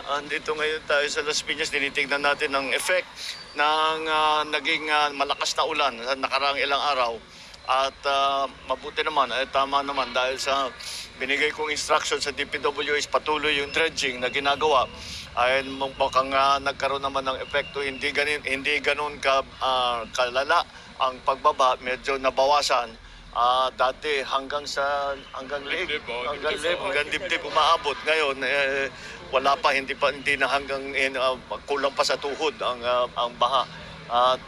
Andito ngayon tayo sa Las Piñas, tinitingnan natin ang effect ng naging malakas na ulan sa nakaraang ilang araw. At mabuti naman, tama naman dahil sa binigay kong instruction sa DPWH, patuloy yung dredging na ginagawa. Ay mukhang nagkaroon naman ng epekto, hindi ganun kalala ang pagbaba, medyo nabawasan. Dati hanggang dibdib umaabot. Ngayon wala pa, hindi na hanggang kulang pa sa tuhod ang baha. At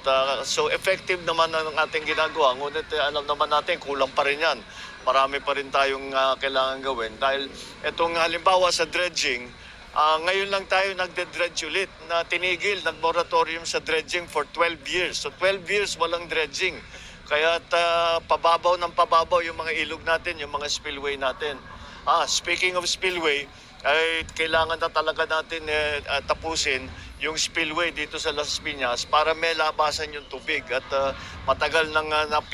so effective naman ang ating ginagawa. Ngunit alam naman natin kulang pa rin yan. Marami pa rin tayong kailangan gawin. Dahil itong halimbawa sa dredging, ngayon lang tayo nagde-dredge ulit na tinigil, nag-moratorium sa dredging for 12 years. So 12 years walang dredging. Kaya pababaw ng pababaw yung mga ilog natin, yung mga spillway natin. Speaking of spillway, ay kailangan na talaga natin tapusin yung spillway dito sa Las Piñas para may labasan yung tubig. At matagal nang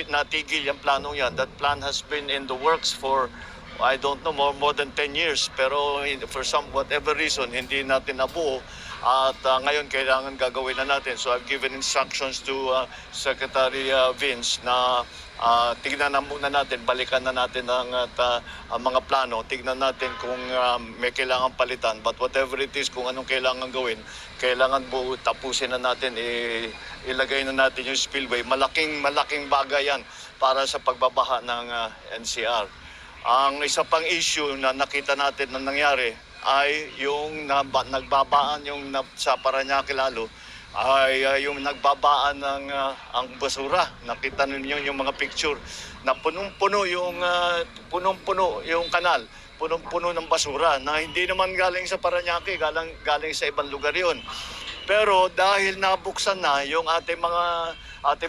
natigil yung planong yan. That plan has been in the works for, I don't know, more than 10 years. Pero for whatever reason, hindi natin nabuo. At ngayon kailangan gagawin na natin. So I've given instructions to Secretary Vince na tignan na muna natin, balikan na natin ang mga plano. Tignan natin kung may kailangan palitan. But whatever it is, kung anong kailangan gawin, kailangan tapusin na natin, ilagay na natin yung spillway. Malaking bagay yan para sa pagbabaha ng NCR. Ang isa pang issue na nakita natin na nangyari ay yung nagbabaan yung sa Parañaque lalo ay yung nagbabaan ng ang basura. Nakita ninyo yung mga picture na punong-puno yung kanal, punong-puno ng basura na hindi naman galing sa Parañaque, galing sa ibang lugar yon. Pero dahil nabuksan na yung ating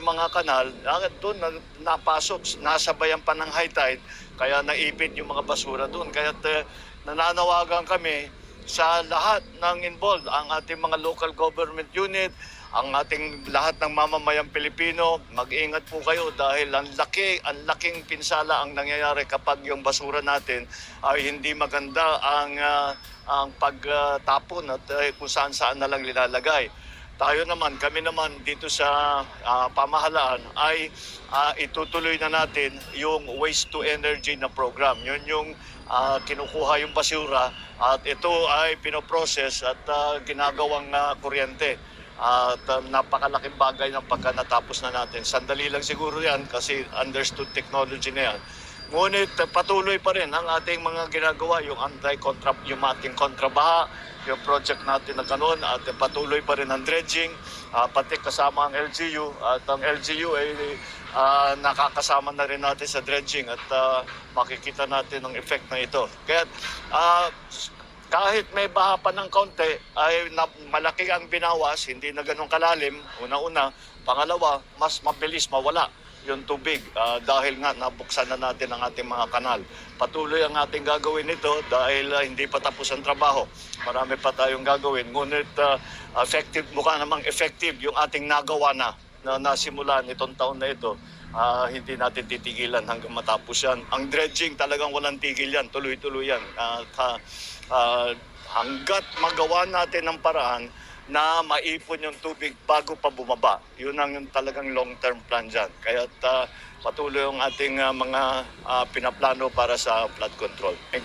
mga kanal, doon napasok, nasabayan pa ng high tide, kaya naipit yung mga basura doon. Kaya nananawagan kami sa lahat ng involved, ang ating mga local government unit, ang ating lahat ng mamamayang Pilipino, mag-ingat po kayo dahil ang laking pinsala ang nangyayari kapag yung basura natin ay hindi maganda ang pagtapon at kung saan na lang nilalagay. Kami naman dito sa pamahalaan ay itutuloy na natin yung waste to energy na program. Yun yung kinukuha yung basura at ito ay pinoprocess at ginagawang kuryente. At napakalaking bagay ng pagka natapos na natin. Sandali lang siguro yan kasi understood technology na yan. Ngunit patuloy pa rin ang ating mga ginagawa, yung yung ating kontrabaha, yung project natin na ganoon, at patuloy pa rin ang dredging, pati kasama ang LGU. At ang LGU ay nakakasama na rin natin sa dredging at makikita natin ang effect na ito. Kaya kahit may baha pa ng kaunti, ay malaki ang binawas, hindi na ganun kalalim, una-una. Pangalawa, mas mabilis mawala yung tubig dahil nga nabuksan na natin ang ating mga kanal. Patuloy ang ating gagawin ito dahil hindi pa tapos ang trabaho. Marami pa tayong gagawin. Ngunit mukha namang effective yung ating nagawa na nasimulan itong taon na ito. Hindi natin titigilan hanggang matapos yan. Ang dredging talagang walang tigil yan. Tuloy-tuloy yan. Hanggat magawa natin ng paraan na maipon yung tubig bago pa bumaba. Yun ang yung talagang long-term plan dyan. Kaya patuloy ang ating mga pinaplano para sa flood control. Thank you.